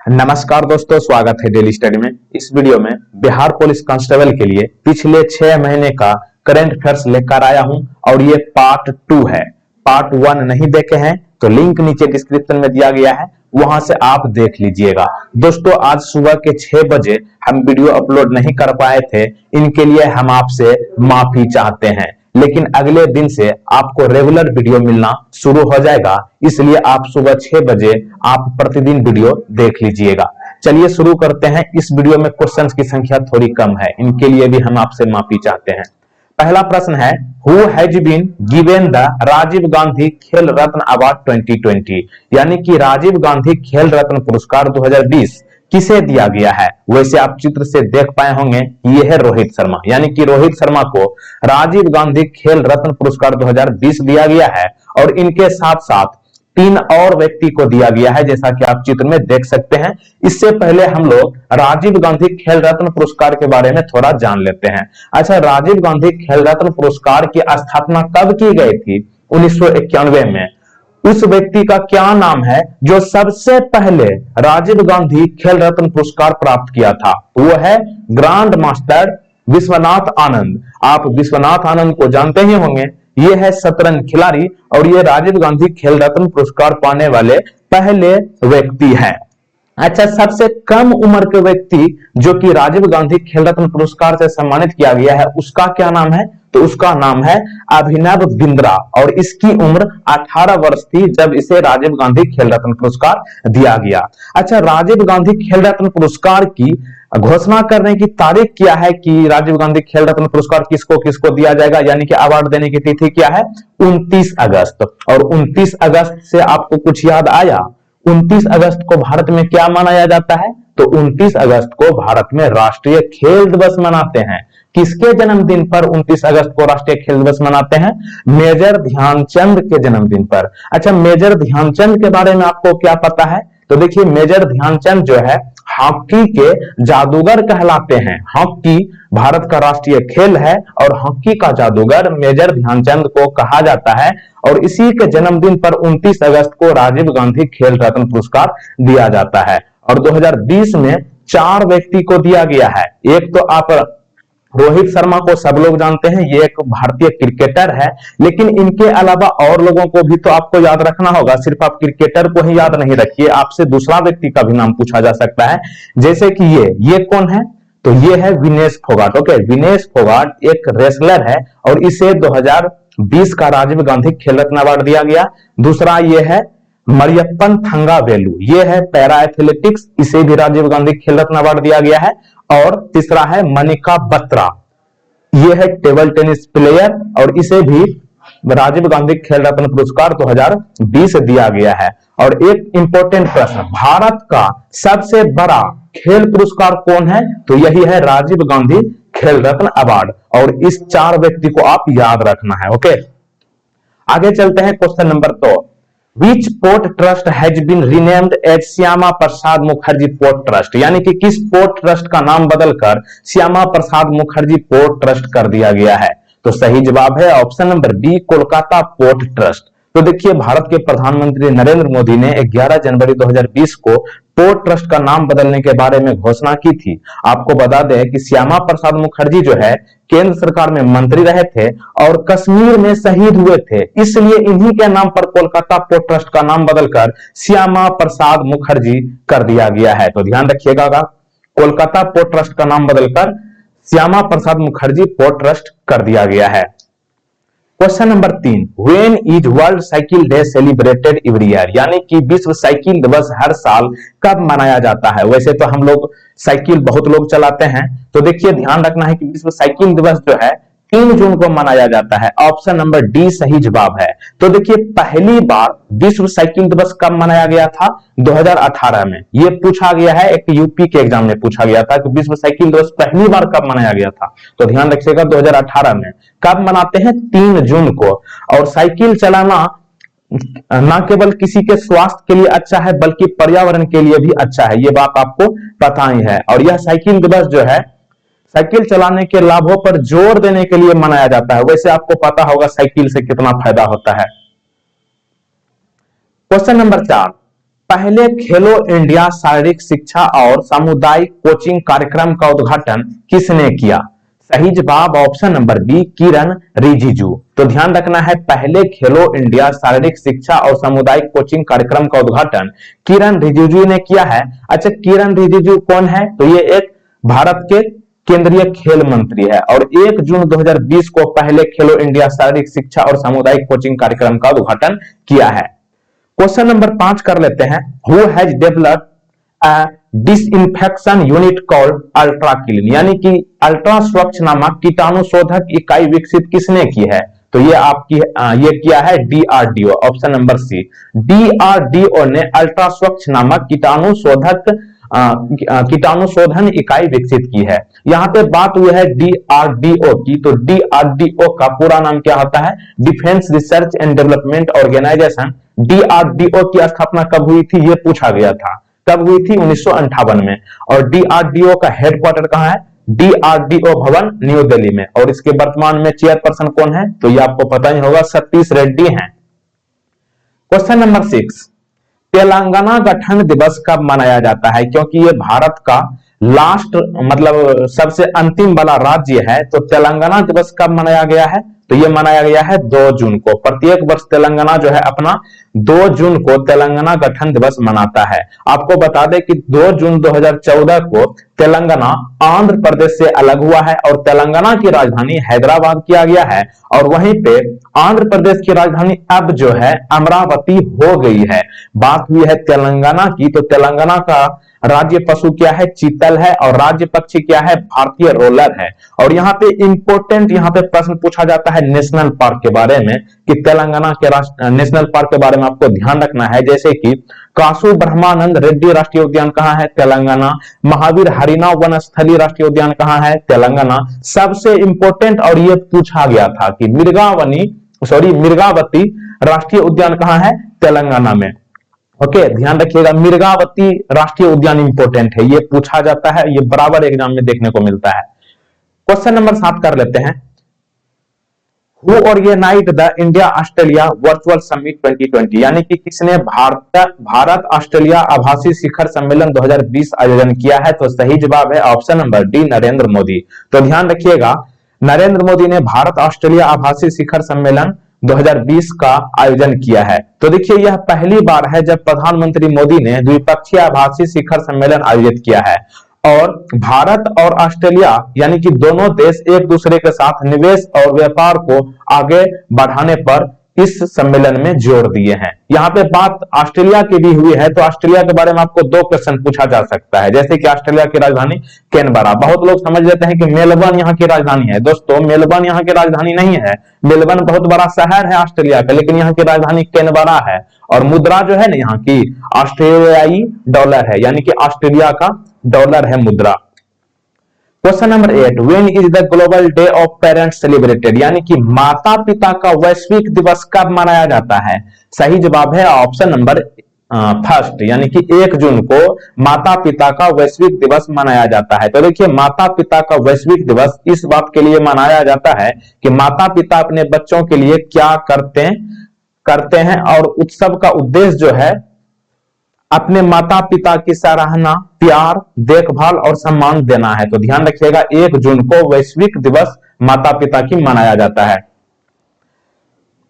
नमस्कार दोस्तों, स्वागत है डेली स्टडी में। इस वीडियो में बिहार पुलिस कांस्टेबल के लिए पिछले 6 महीने का करंट अफेयर्स लेकर आया हूं और ये पार्ट 2 है। पार्ट 1 नहीं देखे हैं तो लिंक नीचे डिस्क्रिप्शन में दिया गया है, वहां से आप देख लीजिएगा। दोस्तों, आज सुबह के 6 बजे हम वीडियो अपलोड नहीं कर पाए थे, इनके लिए हम आपसे माफी चाहते हैं, लेकिन अगले दिन से आपको रेगुलर वीडियो मिलना शुरू हो जाएगा। इसलिए आप सुबह 6 बजे आप प्रतिदिन वीडियो देख लीजिएगा। चलिए शुरू करते हैं। इस वीडियो में क्वेश्चंस की संख्या थोड़ी कम है, इनके लिए भी हम आपसे माफी चाहते हैं। पहला प्रश्न है, who has been given the Rajiv Gandhi Khel Ratna award 2020, यानी कि राजीव गांधी खेल रत्न पुरस्कार 2020 किसे दिया गया है। वैसे आप चित्र से देख पाए होंगे, ये है रोहित शर्मा, यानी कि रोहित शर्मा को राजीव गांधी खेल रत्न पुरस्कार 2020 दिया गया है और इनके साथ साथ 3 और व्यक्ति को दिया गया है, जैसा कि आप चित्र में देख सकते हैं। इससे पहले हम लोग राजीव गांधी खेल रत्न पुरस्कार के बारे में थोड़ा जान लेते हैं। अच्छा, राजीव गांधी खेल रत्न पुरस्कार की स्थापना कब की गई थी? 1991 में। उस व्यक्ति का क्या नाम है जो सबसे पहले राजीव गांधी खेल रत्न पुरस्कार प्राप्त किया था? वो है ग्रांड मास्टर विश्वनाथ आनंद। आप विश्वनाथ आनंद को जानते ही होंगे, ये है शतरंज खिलाड़ी और ये राजीव गांधी खेल रत्न पुरस्कार पाने वाले पहले व्यक्ति हैं। अच्छा, सबसे कम उम्र के व्यक्ति जो कि राजीव गांधी खेल रत्न पुरस्कार से सम्मानित किया गया है, उसका क्या नाम है? तो उसका नाम है अभिनव बिंद्रा और इसकी उम्र 18 वर्ष थी जब इसे राजीव गांधी खेल रत्न पुरस्कार दिया गया। अच्छा, राजीव गांधी खेल रत्न पुरस्कार की घोषणा करने की तारीख क्या है कि राजीव गांधी खेल रत्न पुरस्कार किसको किसको दिया जाएगा, यानी कि अवार्ड देने की तिथि क्या है? 29 अगस्त। और 29 अगस्त से आपको कुछ याद आया? 29 अगस्त को भारत में क्या मनाया जाता है? तो 29 अगस्त को भारत में राष्ट्रीय खेल दिवस मनाते हैं। किसके जन्मदिन पर 29 अगस्त को राष्ट्रीय खेल दिवस मनाते हैं? मेजर ध्यानचंद के जन्मदिन पर। अच्छा, मेजर ध्यानचंद के बारे में आपको क्या पता है? तो देखिए, मेजर ध्यानचंद जो है हॉकी के जादूगर कहलाते हैं। हॉकी भारत का राष्ट्रीय खेल है और हॉकी का जादूगर मेजर ध्यानचंद को कहा जाता है और इसी के जन्मदिन पर 29 अगस्त को राजीव गांधी खेल रत्न पुरस्कार दिया जाता है। और 2020 में 4 व्यक्ति को दिया गया है। एक तो आप रोहित शर्मा को सब लोग जानते हैं, ये एक भारतीय क्रिकेटर है, लेकिन इनके अलावा और लोगों को भी तो आपको याद रखना होगा। सिर्फ आप क्रिकेटर को ही याद नहीं रखिए, आपसे दूसरा व्यक्ति का भी नाम पूछा जा सकता है। जैसे कि ये कौन है? तो ये है विनेश फोगाट। ओके, विनेश फोगाट एक रेसलर है और इसे 2020 का राजीव गांधी खेल रत्न अवार्ड दिया गया। दूसरा ये है मरियप्पन थंगावेलु, ये है पैरा एथलेटिक्स, इसे भी राजीव गांधी खेल रत्न अवार्ड दिया गया है। और तीसरा है मनिका बत्रा, ये है टेबल टेनिस प्लेयर और इसे भी राजीव गांधी खेल रत्न पुरस्कार 2020 दिया गया है। और एक इंपॉर्टेंट प्रश्न, भारत का सबसे बड़ा खेल पुरस्कार कौन है? तो यही है राजीव गांधी खेल रत्न अवार्ड और इस 4 व्यक्ति को आप याद रखना है। ओके, आगे चलते हैं। Question number 2, Which port trust has been renamed as Shyama Prasad Mukherjee port trust, यानी कि किस पोर्ट ट्रस्ट का नाम बदलकर श्यामा प्रसाद मुखर्जी पोर्ट ट्रस्ट कर दिया गया है? तो सही जवाब है option number B, Kolkata port trust. तो देखिए, भारत के प्रधानमंत्री नरेंद्र मोदी ने 11 जनवरी 2020 को पोर्ट ट्रस्ट का नाम बदलने के बारे में घोषणा की थी। आपको बता दें कि श्यामा प्रसाद मुखर्जी जो है केंद्र सरकार में मंत्री रहे थे और कश्मीर में शहीद हुए थे, इसलिए इन्हीं के नाम पर कोलकाता पोर्ट ट्रस्ट का नाम बदलकर श्यामा प्रसाद मुखर्जी कर दिया गया है। तो ध्यान रखिएगा, कोलकाता पोर्ट ट्रस्ट का नाम बदलकर श्यामा प्रसाद मुखर्जी पोर्ट ट्रस्ट कर दिया गया है। Question number 3, when is world cycle day celebrated every year, यानी कि विश्व साइकिल दिवस हर साल कब मनाया जाता है? वैसे तो हम लोग साइकिल बहुत लोग चलाते हैं, तो देखिए ध्यान रखना है कि विश्व साइकिल दिवस जो है 3 जून को मनाया जाता है। ऑप्शन नंबर डी सही जवाब है। तो देखिए, पहली बार विश्व साइकिल दिवस कब मनाया गया था? 2018 में। ये पूछा गया है, एक यूपी के एग्जाम में पूछा गया था कि विश्व साइकिल दिवस पहली बार कब मनाया गया था। तो ध्यान रखिएगा, 2018 में। कब मनाते हैं? 3 जून को। और साइकिल चलाना ना केवल किसी के स्वास्थ्य के लिए अच्छा है बल्कि पर्यावरण के लिए भी अच्छा है, ये बात आपको पता ही है। और यह साइकिल दिवस जो है साइकिल चलाने के लाभों पर जोर देने के लिए मनाया जाता है। वैसे आपको पता होगा साइकिल से कितना फायदा होता है। क्वेश्चन नंबर 4, पहले खेलो इंडिया शारीरिक शिक्षा और सामुदायिक कोचिंग कार्यक्रम का उद्घाटन किसने किया? सही जवाब ऑप्शन नंबर बी, किरण रिजिजू। तो ध्यान रखना है, पहले खेलो इंडिया शारीरिक शिक्षा और सामुदायिक कोचिंग कार्यक्रम का उद्घाटन किरण रिजिजू ने किया है। अच्छा, किरण रिजिजू कौन है? तो ये एक भारत के केंद्रीय खेल मंत्री है और 1 जून 2020 को पहले खेलो इंडिया शारीरिक शिक्षा और सामुदायिक कोचिंग कार्यक्रम का उद्घाटन किया है। क्वेश्चन नंबर 5 कर लेते हैं। Who has developed a disinfection unit called ultra clean, यानी कि अल्ट्रा स्वच्छ नामक कीटाणुशोधक इकाई विकसित किसने की है? तो ये आपकी ये किया है DRDO, option number C. DRDO ने अल्ट्रा स्वच्छ नामक कीटाणुशोधन इकाई विकसित की है। यहाँ पे बात हुई है डीआरडीओ की, तो डीआरडीओ का पूरा नाम क्या होता है? Defence research and development organisation. DRDO की स्थापना कब हुई थी, ये पूछा गया था। कब हुई थी? 1958 में। और डीआरडीओ का हेडक्वार्टर कहां है? डीआरडीओ भवन, न्यू दिल्ली में। और इसके वर्तमान में चेयरपर्सन कौन है? तो ये आपको पता ही होगा, सतीश रेड्डी हैं। क्वेश्चन नंबर 6, तेलंगाना गठन दिवस कब मनाया जाता है? क्योंकि ये भारत का लास्ट मतलब सबसे अंतिम वाला राज्य है, तो तेलंगाना दिवस कब मनाया गया है? तो ये मनाया गया है 2 जून को। प्रत्येक वर्ष तेलंगाना जो है अपना 2 जून को तेलंगाना गठन दिवस मनाता है। आपको बता दें कि 2 जून 2014 को तेलंगाना आंध्र प्रदेश से अलग हुआ है और तेलंगाना की राजधानी हैदराबाद किया गया है। और वहीं पे आंध्र प्रदेश की राजधानी अब जो है अमरावती हो गई है। बात हुई है तेलंगाना की, तो तेलंगाना का राज्य पशु क्या है? चीतल है। और राज्य पक्षी क्या है? भारतीय रोलर है। और यहाँ पे इंपोर्टेंट यहाँ पे प्रश्न पूछा जाता है नेशनल पार्क के बारे में, कि तेलंगाना के नेशनल पार्क के बारे में आपको ध्यान रखना है। जैसे कि कासु ब्रह्मानंद रेड्डी राष्ट्रीय उद्यान कहाँ है? तेलंगाना। महावीर हरिना वनस्थली राष्ट्रीय उद्यान कहाँ है? तेलंगाना। सबसे इंपोर्टेंट, और ये पूछा गया था कि मिर्गावती राष्ट्रीय उद्यान कहाँ है? तेलंगाना में। ओके, ध्यान रखिएगा, मिर्गावती राष्ट्रीय उद्यान इंपोर्टेंट है, ये पूछा जाता है, ये बराबर एग्जाम में देखने को मिलता है। क्वेश्चन नंबर 7 कर लेते हैं। Who organised the India Australia virtual summit 2020, यानी कि किसने भारत ऑस्ट्रेलिया आभासी शिखर सम्मेलन 2020 आयोजन किया है? तो सही जवाब है option number D, Narendra Modi. तो ध्यान रखिएगा, नरेंद्र मोदी ने भारत ऑस्ट्रेलिया आभासी शिखर सम्मेलन 2020 का आयोजन किया है। तो देखिए, यह पहली बार है जब प्रधानमंत्री मोदी ने द्विपक्षीय आभासी शिखर सम्मेलन आयोजित किया है। और भारत और ऑस्ट्रेलिया यानी कि दोनों देश एक दूसरे के साथ निवेश और व्यापार को आगे बढ़ाने पर इस सम्मेलन में जोर दिए हैं। यहाँ पे बात ऑस्ट्रेलिया की भी हुई है, तो ऑस्ट्रेलिया के बारे में आपको 2 क्वेश्चन पूछा जा सकता है। जैसे कि ऑस्ट्रेलिया की राजधानी कैनबरा, बहुत लोग समझ लेते हैं कि मेलबर्न यहाँ की राजधानी है। दोस्तों, मेलबर्न यहाँ की राजधानी नहीं है। मेलबर्न बहुत बड़ा शहर है ऑस्ट्रेलिया का, लेकिन यहाँ की राजधानी कैनबरा है। और मुद्रा जो है ना यहाँ की ऑस्ट्रेलियाई डॉलर है, यानी कि ऑस्ट्रेलिया का डॉलर है मुद्रा। Question number 8, when is the global day of parents celebrated, यानी कि माता पिता का वैश्विक दिवस कब मनाया जाता है? सही जवाब है ऑप्शन नंबर फर्स्ट, यानी कि 1 जून को माता पिता का वैश्विक दिवस मनाया जाता है। तो देखिए, माता पिता का वैश्विक दिवस इस बात के लिए मनाया जाता है कि माता पिता अपने बच्चों के लिए क्या करते हैं और उत्सव का उद्देश्य जो है अपने माता पिता की सराहना, प्यार, देखभाल और सम्मान देना है। तो ध्यान रखिएगा, 1 जून को वैश्विक दिवस माता पिता की मनाया जाता है।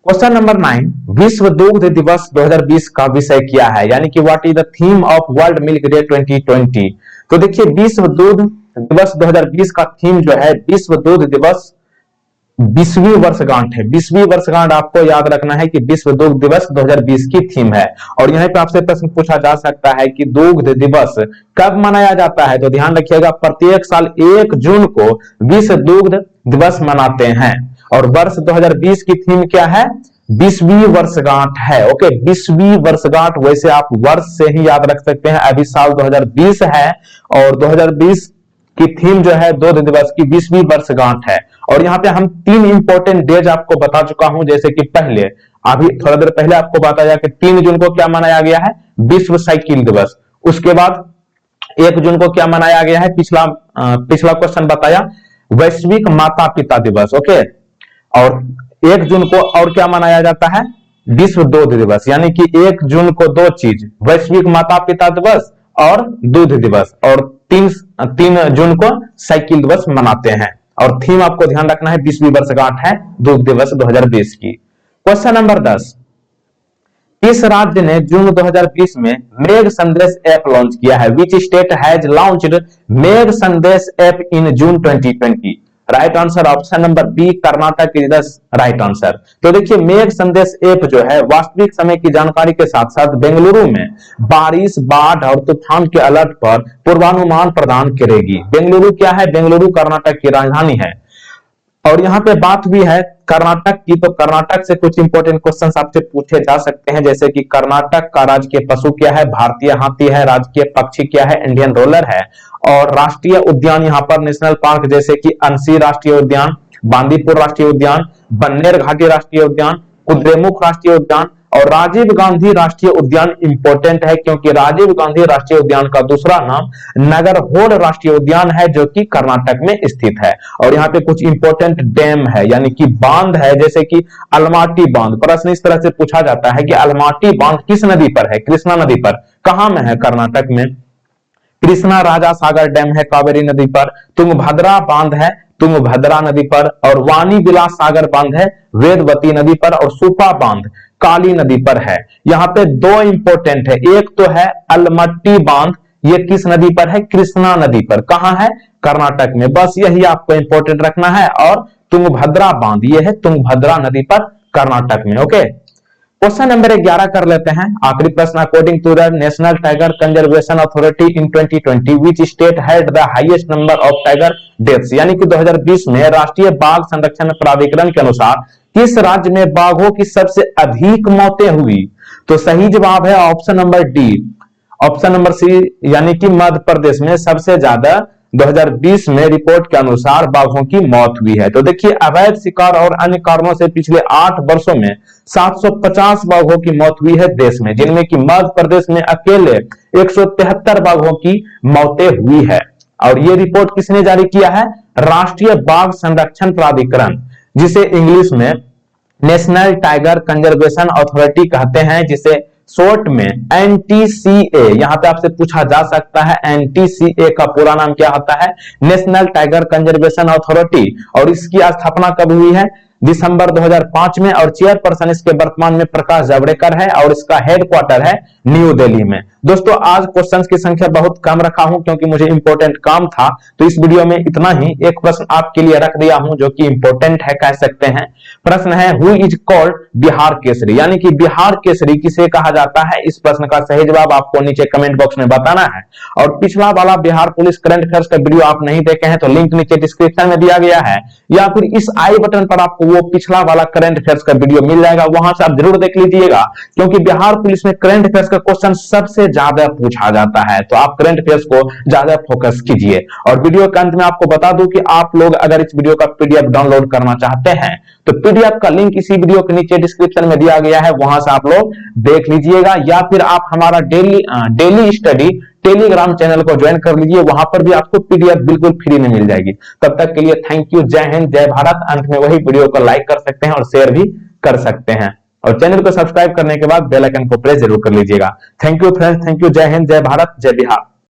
क्वेश्चन नंबर 9, विश्व दुग्ध दिवस 2020 का विषय क्या है? यानी कि what is the theme of world milk day 2020? तो देखिए, विश्व दुग्ध दिवस 2020 का थीम जो है विश्व दुग्ध दिवस 20वीं वर्षगांठ है। 20वीं वर्षगांठ आपको याद रखना है कि विश्व दुग्ध दिवस 2020 की थीम है। और यहाँ पे आपसे प्रश्न पूछा जा सकता है कि दुग्ध दिवस कब मनाया जाता है? तो ध्यान रखिएगा, प्रत्येक साल 1 जून को विश्व दुग्ध दिवस मनाते हैं। और वर्ष 2020 की थीम क्या है? 20वीं वर्षगांठ है। ओके, 20वीं वर्षगांठ, वैसे आप वर्ष से ही याद रख सकते हैं, अभी साल 2020 है और 2020 की थीम जो है दुग्ध दिवस की 20वीं वर्षगांठ है। और यहाँ पे हम 3 इंपॉर्टेंट डेज आपको बता चुका हूं। जैसे कि पहले अभी थोड़ा देर पहले आपको बताया कि 3 जून को क्या मनाया गया है? विश्व साइकिल दिवस। उसके बाद 1 जून को क्या मनाया गया है? पिछला क्वेश्चन बताया, वैश्विक माता पिता दिवस। ओके, और 1 जून को और क्या मनाया जाता है? विश्व दूध दिवस, यानी कि 1 जून को दो चीज, वैश्विक माता पिता दिवस और दूध दिवस, और 3 जून को साइकिल दिवस मनाते हैं। और थीम आपको ध्यान रखना है 20वीं वर्षगांठ है दूध दिवस 2020 की। क्वेश्चन नंबर 10, किस राज्य ने जून 2020 में मेघ संदेश ऐप लॉन्च किया है? Which state has launched Megh Sandesh app in June 2020? Right answer option number B, Karnataka is the right answer. तो देखिए मेघ संदेश ऐप जो है वास्तविक समय की जानकारी के साथ साथ बेंगलुरु में बारिश, बाढ़ और तूफान के अलर्ट पर पूर्वानुमान प्रदान करेगी। बेंगलुरु क्या है? बेंगलुरु कर्नाटक की राजधानी है। और यहाँ पे बात भी है कर्नाटक की, तो कर्नाटक से कुछ इंपॉर्टेंट क्वेश्चंस आपसे पूछे जा सकते हैं, जैसे कि कर्नाटक का राजकीय पशु क्या है? भारतीय हाथी है। राजकीय पक्षी क्या है? इंडियन रोलर है। और राष्ट्रीय उद्यान यहाँ पर नेशनल पार्क जैसे कि अंसी राष्ट्रीय उद्यान, बांदीपुर राष्ट्रीय उद्यान, बन्नेर घाटी राष्ट्रीय उद्यान, कुद्रेमुख राष्ट्रीय उद्यान और राजीव गांधी राष्ट्रीय उद्यान इंपॉर्टेंट है, क्योंकि राजीव गांधी राष्ट्रीय उद्यान का दूसरा नाम नागरहोल राष्ट्रीय उद्यान है जो कि कर्नाटक में स्थित है। और यहाँ पे कुछ इंपॉर्टेंट डैम है, यानी कि बांध है, जैसे कि अलमाटी बांध। प्रश्न इस तरह से पूछा जाता है कि अलमाटी बांध किस नदी पर है? कृष्णा नदी पर। कहां में है? कर्नाटक में। कृष्णा राजा सागर डैम है कावेरी नदी पर। तुंगभद्रा बांध है तुंगभद्रा नदी पर। और वाणी विलास सागर बांध है वेदवती नदी पर। और सुपा बांध काली नदी पर है। यहाँ पे दो इंपॉर्टेंट है, एक तो है अलमट्टी बांध, ये किस नदी पर है? कृष्णा नदी पर। कहां है? कर्नाटक में। बस यही आपको इंपॉर्टेंट रखना है। और तुंगभद्रा बांध ये है तुंगभद्रा नदी पर कर्नाटक में। ओके, क्वेश्चन नंबर 11 कर लेते हैं, आखिरी प्रश्न। According to the national tiger conservation authority in 2020 which state had the highest number of tiger deaths? यानी कि 2020 में राष्ट्रीय बाघ संरक्षण प्राधिकरण के अनुसार किस राज्य में बाघों की सबसे अधिक मौतें हुई? तो सही जवाब है option number D, option number C, यानी कि मध्य प्रदेश में सबसे ज्यादा 2020 में रिपोर्ट के अनुसार बाघों की मौत हुई है। तो देखिए अवैध शिकार और अन्य कारणों से पिछले 8 वर्षों में 750 बाघों की मौत हुई है देश में, जिनमें कि मध्य प्रदेश में अकेले 173 बाघों की मौतें हुई है। और ये रिपोर्ट किसने जारी किया है? राष्ट्रीय बाघ संरक्षण प्राधिकरण, जिसे इंग्लिश में नेशनल टाइगर कंजर्वेशन अथॉरिटी कहते हैं, जिसे शॉर्ट में एनटीसीए। यहां पे आपसे पूछा जा सकता है एनटीसीए का पूरा नाम क्या होता है? National tiger conservation authority. और इसकी स्थापना कब हुई है? दिसंबर 2005 में। और चेयरपर्सन इसके वर्तमान में प्रकाश जावड़ेकर है और इसका हेडक्वार्टर है न्यू दिल्ली में। दोस्तों आज क्वेश्चंस की संख्या बहुत कम रखा हूं क्योंकि मुझे इंपॉर्टेंट काम था, तो इस वीडियो में इतना ही। एक प्रश्न आपके लिए रख दिया हूं जो कि इंपॉर्टेंट है कह सकते हैं। प्रश्न है who is called Bihar Kesari, यानी कि बिहार केसरी किसे कहा जाता है? इस प्रश्न का सही जवाब आपको नीचे कमेंट बॉक्स में बताना है। और पिछला वाला बिहार पुलिस करंट अफेयर्स का वीडियो आप नहीं देखे हैं तो लिंक नीचे डिस्क्रिप्शन में दिया गया है, या फिर इस आई बटन पर आपको वो पिछला वाला करंट अफेयर्स का वीडियो मिल जाएगा, वहां से आप जरूर देख लीजिएगा, क्योंकि बिहार पुलिस में करंट अफेयर्स का क्वेश्चन सबसे ज्यादा पूछा जाता है। तो आप करंट अफेयर्स को ज्यादा फोकस कीजिए। और वीडियो के अंत में आपको बता दूं कि आप लोग अगर इस वीडियो का पीडीएफ डाउनलोड करना चाहते हैं तो पीडीएफ का लिंक इसी वीडियो के नीचे डिस्क्रिप्शन में दिया गया है, वहां से आप लोग देख लीजिएगा। या फिर आप हमारा डेली स्टडी टेलीग्राम चैनल को ज्वाइन कर लीजिए, वहां पर भी आपको पीडीएफ बिल्कुल फ्री में मिल जाएगी। तब तक के लिए थैंक यू, जय हिंद, जय भारत। अंत में वही वीडियो को लाइक कर सकते हैं और शेयर भी कर सकते हैं, और चैनल को सब्सक्राइब करने के बाद बेल आइकन को प्रेस जरूर कर लीजिएगा। Thank you friends, thank you, जय हिंद, जय भारत, जय बिहार।